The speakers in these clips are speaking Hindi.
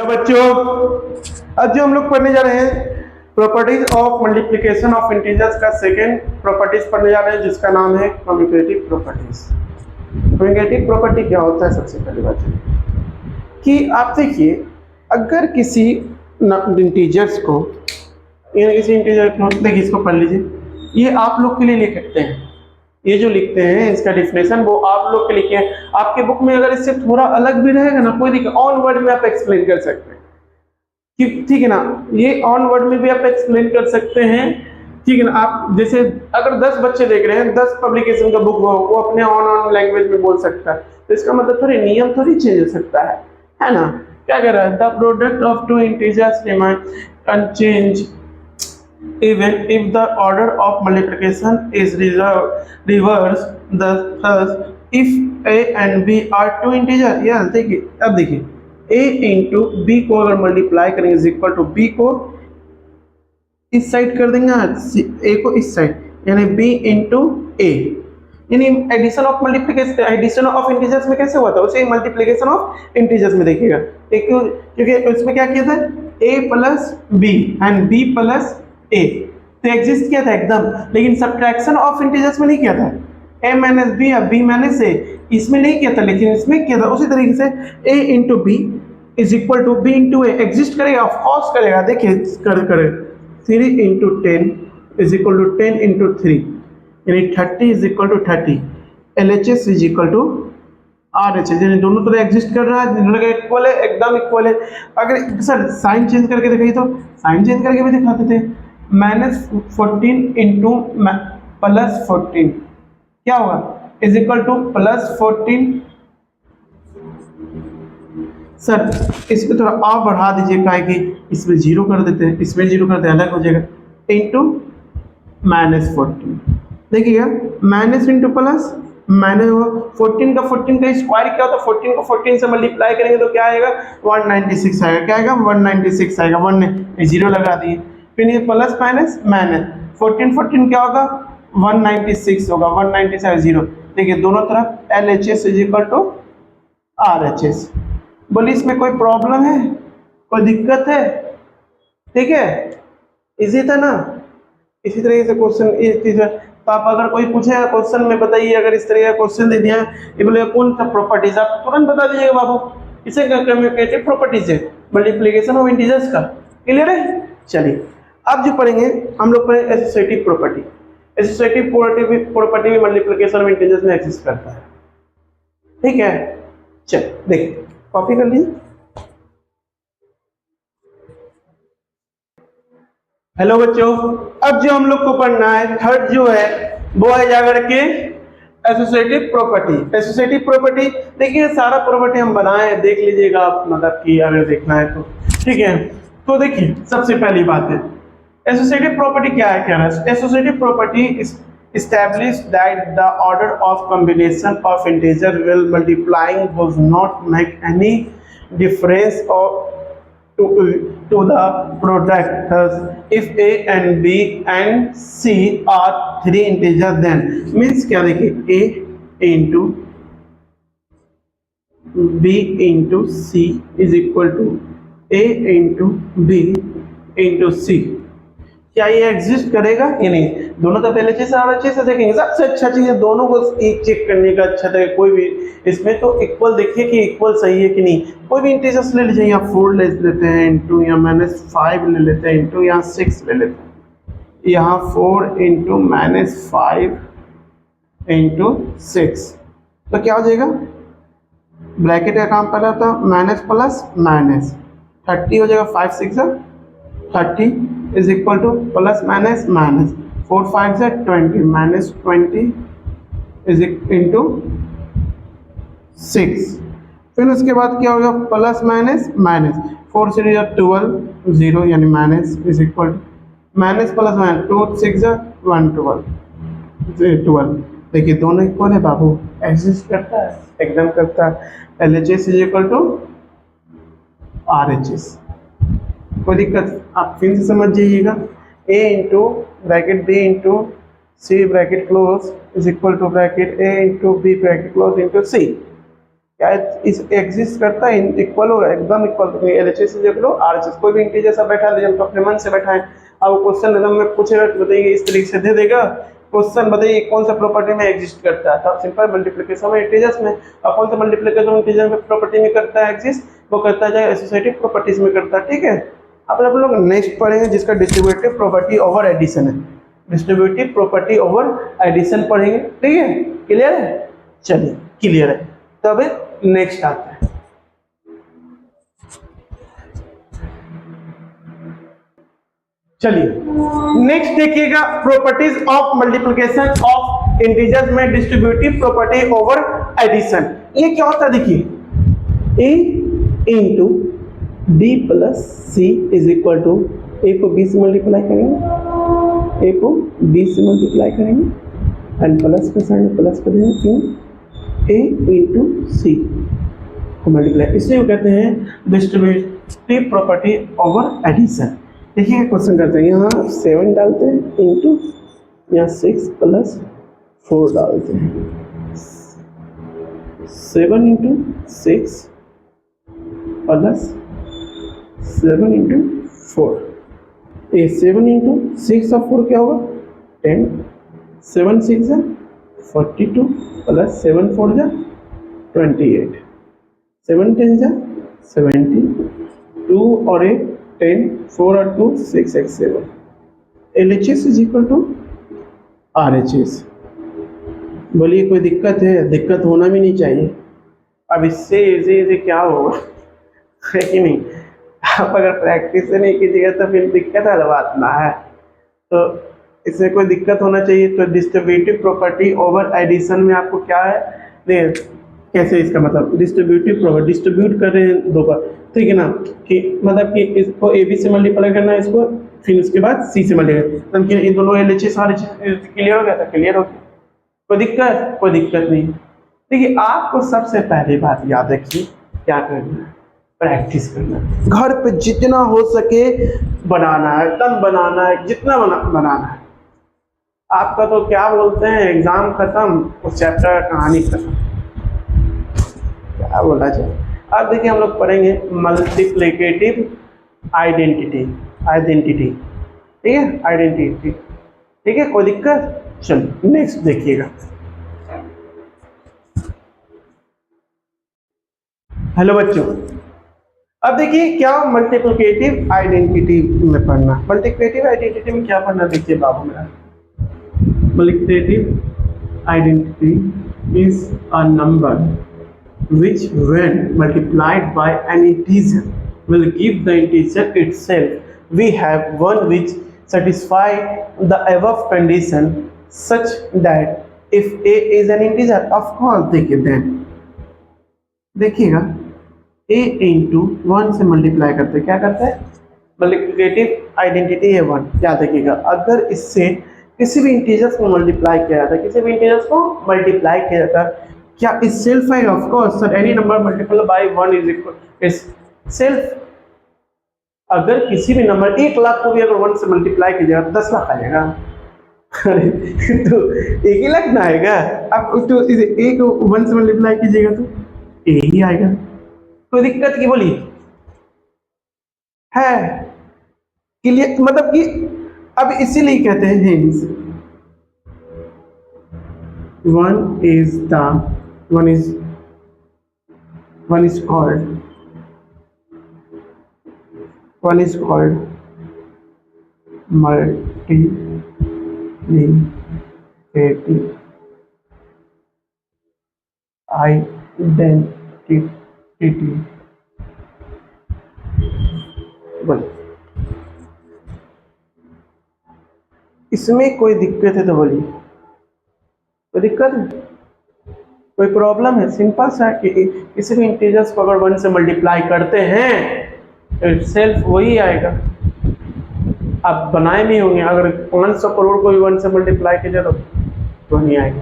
बच्चों, आज जो हम लोग पढ़ने जा रहे हैं properties of multiplication of integers का सेकेंड प्रॉपर्टीज पढ़ने जा रहे हैं, जिसका नाम है कम्यूटेटिव प्रॉपर्टीज। कम्यूटेटिव प्रॉपर्टी क्या होता है? सबसे पहली बात कि आप देखिए, अगर किसी इंटीजर्स को देखिए, इसको पढ़ लीजिए, ये आप लोग के लिए लिख सकते हैं। ये जो लिखते हैं इसका डिफिनेशन वो आप लोग के लिखे हैं। आपके बुक में अगर इससे थोड़ा अलग भी रहेगा ना, कोई दिक्कत, ऑन वर्ड में आप एक्सप्लेन कर सकते हैं, ठीक है ना। ये ऑन वर्ड में भी आप एक्सप्लेन कर सकते हैं, ठीक है ना। आप जैसे अगर 10 बच्चे देख रहे हैं, 10 पब्लिकेशन का बुक हो, वो अपने ऑन लैंग्वेज में बोल सकता है, तो इसका मतलब थोड़ी नियम थोड़ी चेंज हो सकता है ना। क्या कह रहा है? The product of two integers remain unchange even if the order of multiplication is reversed. Thus if a and b are two integer, yes, देखिए, अब देखिए a इंटू बी को अगर मल्टीप्लाई करेंगे इज इक्वल टू बी को इस साइड कर देंगे, a को इस साइड, यानी b इंटू a, यानी addition of multiplication, addition of integers में कैसे हुआ था, उसे मल्टीप्लिकेशन ऑफ इंटीजर्स में देखिएगा। क्योंकि उसमें क्या किया था, a plus B and b plus A, तो एग्जिस्ट किया था एकदम, लेकिन सब्ट्रैक्शन ऑफ इंटीजर्स में नहीं किया था। a माइनस बी या b माइनस ए, इसमें नहीं किया था, लेकिन इसमें किया था। उसी तरीके से a into b is equal to b into a exist करेगा, ऑफ कोर्स करेगा। देखिए करे 3 into 10 is equal to 10 into 3, यानी 30 is equal to 30। LHS is equal to RHS, यानी दोनों तरह एग्जिस्ट कर रहा है, दोनों का इक्वल है, एकदम इक्वल है। अगर सर साइन चेंज करके दिखाइए, तो साइन चेंज करके भी दिखाते थे। -14 इंटू प्लस 14 क्या होगा, is equal two plus 14। Sir इसमें थोड़ा और बढ़ा दीजिए, क्या है कि इसमें जीरो कर देते हैं, इसमें जीरो कर देते हैं, अलग हो जाएगा, इंटू -14। देखिएगा, माइनस इंटू प्लस माइनस, 14 का स्क्वायर क्या होता है, 14 को 14 से मल्टीप्लाई करेंगे तो क्या आएगा, 196 आएगा। क्या आएगा, 196 आएगा। 1 ने जीरो लगा दिए, फिर ये प्लस माइनस माइनस, 14 क्या होगा, 196 होगा, 196 जीरो। देखिए दोनों तरफ LHS is equal to RHS। बोलिए इसमें कोई प्रॉब्लम है, कोई दिक्कत है? ठीक है, इजी था ना। इसी तरीके से क्वेश्चन इस चीज, तो आप अगर कोई पूछेगा क्वेश्चन में, बताइए अगर इस तरह का क्वेश्चन दे दिया है, ये बोले कौन सा प्रॉपर्टीज, आप तुरंत बता दीजिएगा बाबू, इसे कम्यूटेटिव प्रॉपर्टीज है, मल्टीप्लिकेशन ऑफ इंटीजर्स का। क्लियर है? चलिए अब जो पढ़ेंगे हम लोग पढ़ेंगे एसोसिएटिव प्रॉपर्टी। एसोसिएटिव प्रॉपर्टी भी मल्टीप्लिकेशन ऑफ इंटीजर्स में एग्जिस्ट करता है। ठीक है, चल देखिए, कॉपी कर लीजिए। हेलो बच्चों, अब जो हम लोग को पढ़ना है थर्ड जो है वो है जाकर के एसोसिएटिव प्रॉपर्टी। एसोसिएटिव प्रॉपर्टी देखिए, सारा प्रॉपर्टी हम बनाए हैं, देख लीजिएगा आप, मतलब कि अगर देखना है तो। ठीक है, तो देखिए सबसे पहली बात है एसोसिएटिव प्रॉपर्टी क्या है, क्या है associative property establish that the order of combination of integer will multiplying does not make any difference to the product. Thus, if a and b and c are three integers, then means क्या देखिए, a into b into c is equal to a into b into c। क्या ये एग्जिस्ट करेगा या नहीं? दोनों तो पहले चीज और अच्छे से देखेंगे। सबसे अच्छा चीज है दोनों को एक चेक करने का अच्छा तरीका, कोई भी इसमें तो इक्वल देखिए कि इक्वल सही है कि नहीं। कोई भी इंटीजर्स ले लीजिए, यहाँ 4 ले लेते हैं इंटू, यहाँ -5 ले लेते हैं इंटू, यहाँ 6 ले लेते हैं, यहाँ 4 इंटू -5 इंटू 6, तो क्या हो जाएगा, ब्रैकेट का काम पहला था माइनस प्लस माइनस, 30 हो जाएगा, 5 6 30 is equal two plus minus minus, 4 5 से 20 माइनस 20 इज इंटू 6। फिर उसके बाद क्या होगा, प्लस माइनस माइनस, 4 से 12 0, यानी minus is equal to minus plus minus, 2 6 1 12। देखिए दोनों इक्वल है बाबू, एग्जिस्ट करता है, एकदम करता है। LHS is equal to RHS। कोई दिक्कत, आप फिर से समझ जाइएगा, a into bracket b into c bracket close is equal to bracket a into b bracket close into c। क्या इस एग्जिस्ट करता है, इक्वल हो रहा है, एकदम इक्वल। एलएचएस देख लो, आरएचएस कोई भी इंटीजर सब बैठा दे, हम तो अपने मन से बैठाएं। अब क्वेश्चन एकदम में पूछेगा तो बताइए, इस तरीके से दे देगा क्वेश्चन, बताइए कौन सा प्रॉपर्टी में एग्जिस्ट करता है, तो सिंपल मल्टीप्लिकेशन में इंटीजर्स में। और कौन सा मल्टीप्लिकेशन इंटीजर में प्रॉपर्टी में करता है एग्जिस्ट, वो करता है एसोसिएटिव प्रॉपर्टीज में करता है, ठीक है। अब आप लोग नेक्स्ट पढ़ेंगे जिसका डिस्ट्रीब्यूटिव प्रॉपर्टी ओवर एडिशन है, डिस्ट्रीब्यूटिव प्रॉपर्टी ओवर एडिशन पढ़ेंगे, ठीक है। क्लियर है, चलिए क्लियर है। तब नेक्स्ट आता है, चलिए नेक्स्ट देखिएगा, properties of multiplication of integers में डिस्ट्रीब्यूटिव प्रॉपर्टी ओवर एडिशन। ये क्या होता है देखिए, a into D plus C is equal to, A को बी से मल्टीप्लाई करेंगे, ए को बी से मल्टीप्लाई करेंगे एंड प्लस का साइन प्लस कर देंगे, क्यों, ए इंटू सी को मल्टीप्लाई, इसलिए कहते हैं डिस्ट्रीब्यूटिव प्रॉपर्टी ओवर एडिशन। देखिए क्वेश्चन करते हैं, यहाँ 7 डालते हैं इंटू यहाँ 6 प्लस 4 डालते हैं, 7 इंटू 6 प्लस 7 इंटू 4, ये 7 इंटू 6 और 4 क्या होगा 10, 7 6 जा 42 प्लस 7 4 जा 28, 7 10 जा 70, 2 और 8 10, 4 और 2 6 x 7, LHS is equal to RHS। बोलिए कोई दिक्कत है, दिक्कत होना भी नहीं चाहिए। अब इससे इजी क्या होगा, है कि नहीं। आप अगर प्रैक्टिस से नहीं कीजिएगा तो फिर दिक्कत वाला बात ना है, तो इससे कोई दिक्कत होना चाहिए। तो डिस्ट्रीब्यूटिव प्रॉपर्टी ओवर एडिशन में आपको क्या है, देख कैसे इसका मतलब डिस्ट्रीब्यूटिव प्रॉपर्टी, डिस्ट्रीब्यूट कर रहे हैं दो पर, ठीक है ना, कि मतलब कि इसको ए बी से मल्टीप्लाई करना है, इसको फिर उसके बाद सी से मल्टीप्लाई, मतलब कि इन दोनों LHS RHS क्लियर हो गया था, क्लियर हो गया, कोई दिक्कत, कोई दिक्कत नहीं। देखिए आपको सबसे पहली बात याद रखिए, क्या करना है, प्रैक्टिस करना है, घर पे जितना हो सके बनाना है, एकदम बनाना है, जितना बनाना है। आपका तो क्या बोलते हैं, एग्जाम खत्म, उस चैप्टर का कहानी खत्म, क्या बोला जाए। अब देखिए हम लोग पढ़ेंगे मल्टीप्लिकेटिव आइडेंटिटी, ठीक है, आइडेंटिटी, ठीक है, कोई दिक्कत। चलो नेक्स्ट देखिएगा, हेलो बच्चों। अब देखिए क्या मल्टीप्लिकेटिव आइडेंटिटी में पढ़ना, मल्टीप्लिकेटिव आइडेंटिटी में क्या पढ़ना, देखिए बाबू मेरा, multiplicative identity is a number which when multiplied by an integer will give the integer itself. We have one which satisfy the above condition such that if a is an integer, of course देखिए then देखिएगा a into 1 से मल्टीप्लाई करते क्या करता है, मल्टीप्लिकेटिव आइडेंटिटी है 1, क्या देखिएगा, अगर इससे किसी भी इंटीजर्स को मल्टीप्लाई किया जाता है, किसी भी इंटीजर्स को मल्टीप्लाई किया जाता है, क्या इस सेल्फ है, of course sir, any number multiple bye 1 is equal is self. अगर किसी भी नंबर 1 लाख को भी अगर 1 से मल्टीप्लाई कीजिएगा तो 10 लाख आ जाएगा। अरे तो 1 ही लाख ना आएगा, अब तो इसे a को 1 से मल्टीप्लाई कीजिएगा तो a ही आएगा, कोई दिक्कत की बोली है, क्लियर, मतलब कि अब इसीलिए कहते हैं hence one is called multiplicative identity। बोलिए इसमें कोई दिक्कत है तो बोलिए, कोई दिक्कत है, कोई प्रॉब्लम है, सिंपल सा कि किसी भी इंटीजर्स को अगर 1 से मल्टीप्लाई करते हैं तो सेल्फ वही आएगा। आप बनाए नहीं होंगे, अगर 500 करोड़ को भी 1 से मल्टीप्लाई कीजिए तो नहीं आएगा।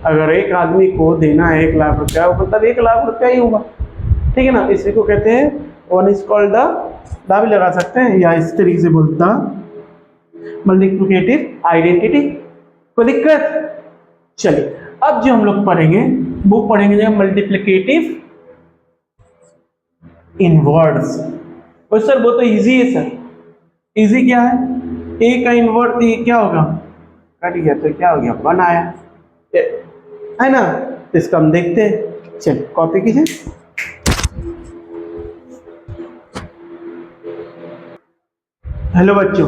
अगर एक आदमी को देना है 1 लाख रुपया, मतलब 1 लाख रुपया ही होगा, ठीक है ना, इसी को कहते हैं वन इज कॉल्ड द भी लगा सकते हैं, या इस तरीके से बोलता मल्टीप्लिकेटिव आइडेंटिटी, कोई दिक्कत। चलिए अब जो हम लोग पढ़ेंगे वो पढ़ेंगे मल्टीप्लिकेटिव इनवर्स। और सर वो तो इजी है सर। इजी क्या है, ए का इनवर्स ये क्या होगा, कट गया तो क्या हो गया, 1 आया है ना। तो इसका हम देखते हैं, चलिए कॉपी कीजिए। हेलो बच्चों,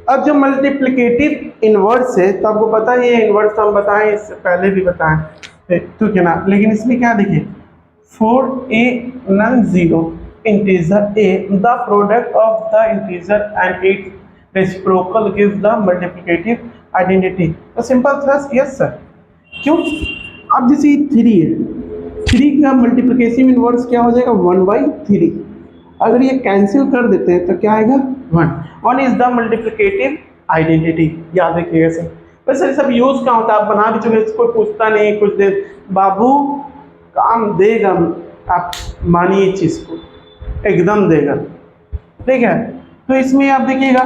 अब जो मल्टीप्लिकेटिव इनवर्स है तो आपको पता है ये इनवर्स तो हम बताएं, इससे पहले भी बताएं तो क्या ना, लेकिन इसमें क्या देखिए, 4a non zero integer a the product of the integer and it's reciprocal gives the multiplicative identity. तो सिंपल था यस सर। क्यों, अब जैसे 3 है, 3 का मल्टीप्लिकेटिव इनवर्स क्या हो जाएगा, 1/3। अगर ये कैंसिल कर देते हैं तो क्या आएगा, 1 इज द मल्टीप्लिकेटिव आइडेंटिटी। याद रखिएगा सर। वैसे ये सब यूज कहाँ होता है, आप बना भी चुके, कोई पूछता नहीं कुछ देर बाबू काम देगा, आप मानिए इस चीज को, एकदम देगा, ठीक है। तो इसमें आप देखिएगा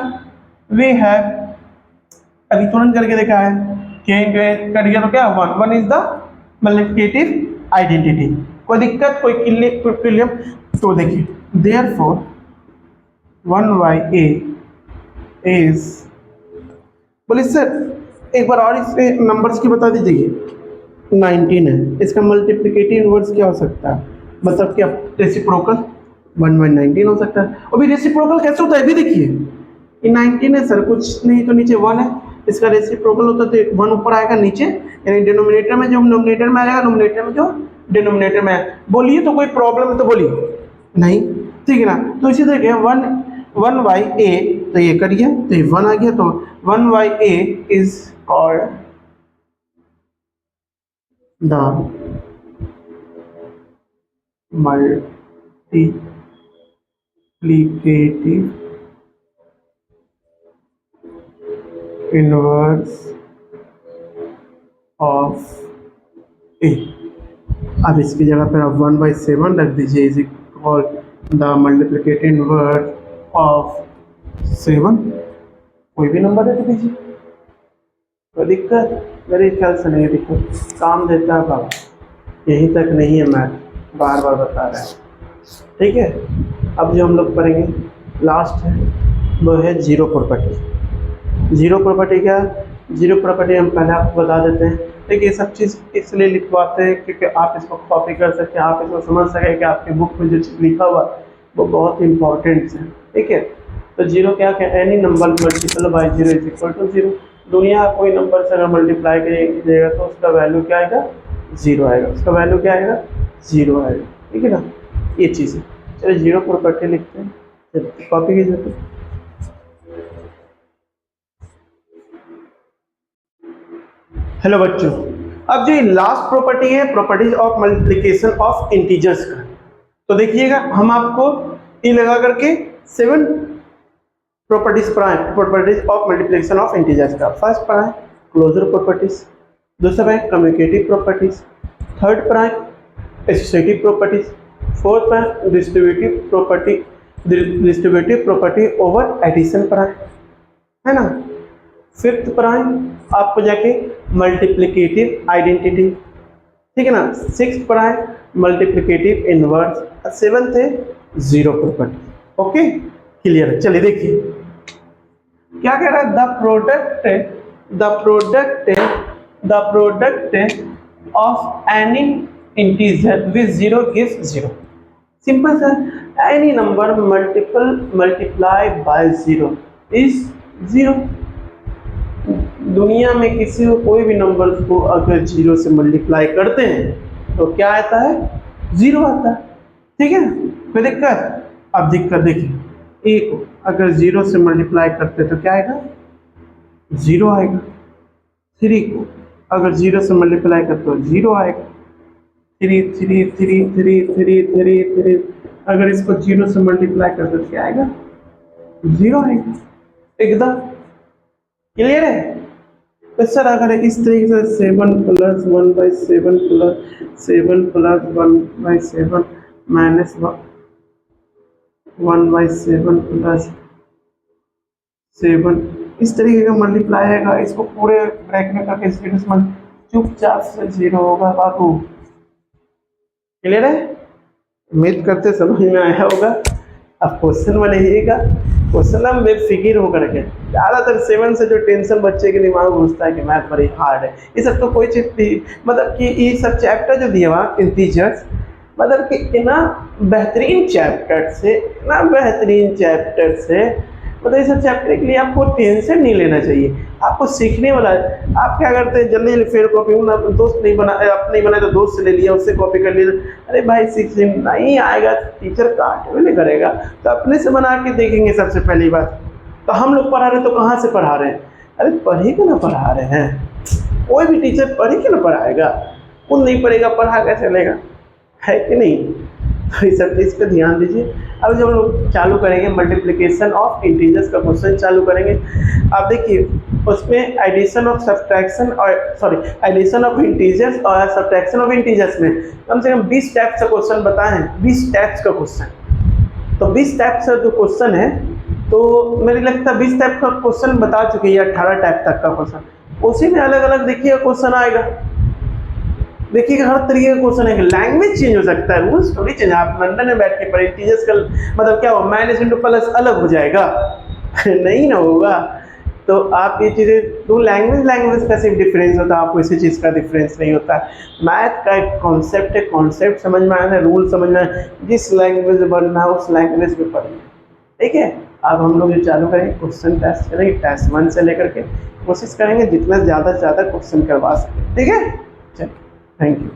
वे है, अभी तुरंत करके देखा है कि कट गया तो क्या, 1 इज द मल्टीप्लिकेटिव आइडेंटिटी। कोई दिक्कत, कोई क्लियर। तो देखिए therefore 1/a is, बोले सर एक बार और इसमें नंबर्स की बता दीजिए। 19 है, इसका मल्टीप्लिकेटिव इनवर्स क्या हो सकता है, मतलब क्या रेसिप्रोकल 1/19 हो सकता है। और भी रेसिप्रोकल कैसे होता है भी देखिए, ये 19 है सर, कुछ नहीं तो नीचे 1 है, इसका रेसिप्रोकल होता है तो 1 ऊपर आएगा नीचे, यानी डिनोमिनेटर में जो नोमिनेटर में आएगा, नोमिनेटर में जो डिनोमिनेटर में आएगा। बोलिए तो कोई प्रॉब्लम है तो बोलिए नहीं, ठीक है ना। तो इसी तरह 1/a, तो ये कर गया तो ये 1 आ गया, तो 1/a is called the multiplicative inverse of a। अब इसकी जगह पर आप 1/7 रख दीजिए, is equal the multiplicative inverse of 7। कोई भी नंबर रख दीजिए, कोई दिक्कत मेरे ख्याल से नहीं है, दिक्कत काम देता है बाबा, यहीं तक नहीं है, मैथ बार बार बता रहा है, ठीक है। अब जो हम लोग पढ़ेंगे लास्ट है वो है जीरो प्रॉपर्टी। जीरो प्रॉपर्टी क्या, जीरो प्रॉपर्टी हम पहले आपको बता देते हैं। देखिए ये सब चीज़ इसलिए लिखवाते हैं क्योंकि आप इसको कॉपी कर सकें, आप इसको समझ सकें कि आपके बुक में जो चीज़ लिखा हुआ वो बहुत इंपॉर्टेंट है, ठीक है। तो जीरो क्या क्या, any number multiple by zero is equal to zero. दुनिया का कोई नंबर से अगर मल्टीप्लाई कीजिएगा तो उसका वैल्यू क्या आएगा, जीरो आएगा, उसका वैल्यू क्या आएगा, जीरो आएगा, ठीक है ना। ये चीज़ है, चलिए जीरो प्रॉपर्टी लिखते हैं, कॉपी कीजिए। हेलो बच्चों, अब जो लास्ट प्रॉपर्टी है, properties of multiplication of integers का, तो देखिएगा हम आपको ये लगा करके 7 प्रॉपर्टीज पढ़ाएं, properties of multiplication of integers का। फर्स्ट पढ़ाएं क्लोजर प्रॉपर्टीज, दूसरा पढ़ाएं कम्यूटेटिव प्रॉपर्टीज, थर्ड पढ़ाएं एसोसिएटिव प्रॉपर्टीज, फोर्थ पढ़ाएं डिस्ट्रीब्यूटिव प्रॉपर्टी ओवर एडिशन पढ़ाएं, है ना। फिफ्थ पढ़ाएं आपको जाके मल्टीप्लिकेटिव आइडेंटिटी, ठीक है ना। सिक्स्थ पढ़ाएं मल्टीप्लिकेटिव इनवर्स, सेवंथ है जीरो प्रॉपर्टी। ओके क्लियर है, चलिए देखिए क्या कह रहा है, the product of any integer with zero gives zero. Simple sir, any number multiply by zero is zero. दुनिया में किसी को कोई भी नंबर को अगर जीरो से मल्टीप्लाई करते हैं तो क्या आता है, जीरो आता है, ठीक है। कोई दिक्कत, अब दिक्कत देखिए, ए को अगर जीरो से मल्टीप्लाई करते हैं तो क्या आएगा, जीरो आएगा। 3 को अगर जीरो से मल्टीप्लाई करते हो जीरो आएगा। 3 अगर इसको जीरो से मल्टीप्लाई करते तो क्या आएगा, जीरो आएगा। एकदम क्लियर है। तो सर अगर इस तरीके से 7 + 1/7 + 7 + 1/7 माइनस 1/7 + 7 इस तरीके का मल्टीप्लाई आएगा, इसको पूरे ब्रैकेट में करके जीरो से चुपचाप से जीरो होगा बाबू, क्लियर है। उम्मीद करते समझ में आया होगा। अब क्वेश्चन बनाइएगा, क्वेश्चन हम बेफिक्र होकर के, ज़्यादातर 7 से जो टेंशन बच्चे के दिमाग में घुसता है कि मैथ बड़ी हार्ड है, ये सब तो कोई चीज़ मतलब कि ये सब चैप्टर जो दिया हुआ इंटीजर्स, मतलब कि इतना बेहतरीन चैप्टर से, इतना बेहतरीन चैप्टर से, मतलब इस चैप्टर के लिए आपको टेंशन नहीं लेना चाहिए, आपको सीखने वाला है। आप क्या करते हैं, जल्दी जल्दी फेर कॉपी, दोस्त नहीं बना, आप नहीं बनाए तो दोस्त से ले लिया, उससे कॉपी कर लिया। अरे भाई सीख नहीं आएगा, टीचर काट नहीं करेगा, तो अपने से बना के देखेंगे। सबसे पहली बात तो हम लोग पढ़ा रहे तो कहाँ से पढ़ा रहे हैं, अरे पढ़े के ना पढ़ा रहे हैं, कोई भी टीचर पढ़े के ना पढ़ाएगा, खुद नहीं पढ़ेगा पढ़ा कैसे चलेगा, है कि नहीं। तो इस सब चीज़ पे ध्यान दीजिए। अब जब हम लोग चालू करेंगे मल्टीप्लिकेशन ऑफ इंटीजर्स का क्वेश्चन चालू करेंगे, आप देखिए उसमें एडिशन ऑफ सब्ट्रैक्शन और सॉरी एडिशन ऑफ इंटीजर्स और सब्ट्रैक्शन ऑफ इंटीजर्स में कम से कम 20 टाइप्स का क्वेश्चन बताएं, 20 टाइप्स का क्वेश्चन। तो 20 टाइप्स का जो क्वेश्चन है, तो मेरे लगता है 20 टाइप का क्वेश्चन बता चुके हैं, 18 टाइप तक का क्वेश्चन, उसी में अलग अलग देखिए क्वेश्चन आएगा। देखिए हर तरीके का क्वेश्चन है, लैंग्वेज चेंज हो सकता है, रूल्स थोड़ी चेंज। आप लंदन में बैठ के पढ़े, टीचर्स का मतलब क्या हो, माइनस इंटू प्लस अलग हो जाएगा नहीं ना होगा। तो आप ये चीज़ें, तो लैंग्वेज का सिर्फ डिफरेंस होता है, आपको इसी चीज़ का डिफरेंस नहीं होता। मैथ का एक कॉन्सेप्ट है, कॉन्सेप्ट समझ में आना है, रूल समझ में आना, जिस लैंग्वेज में बनना है उस लैंग्वेज में पढ़िए, ठीक है। अब हम लोग ये चालू करेंगे, क्वेश्चन टेस्ट करेंगे, टेस्ट 1 से लेकर के कोशिश करेंगे जितना ज़्यादा से ज़्यादा क्वेश्चन करवा सकें, ठीक है। चलिए, थैंक यू।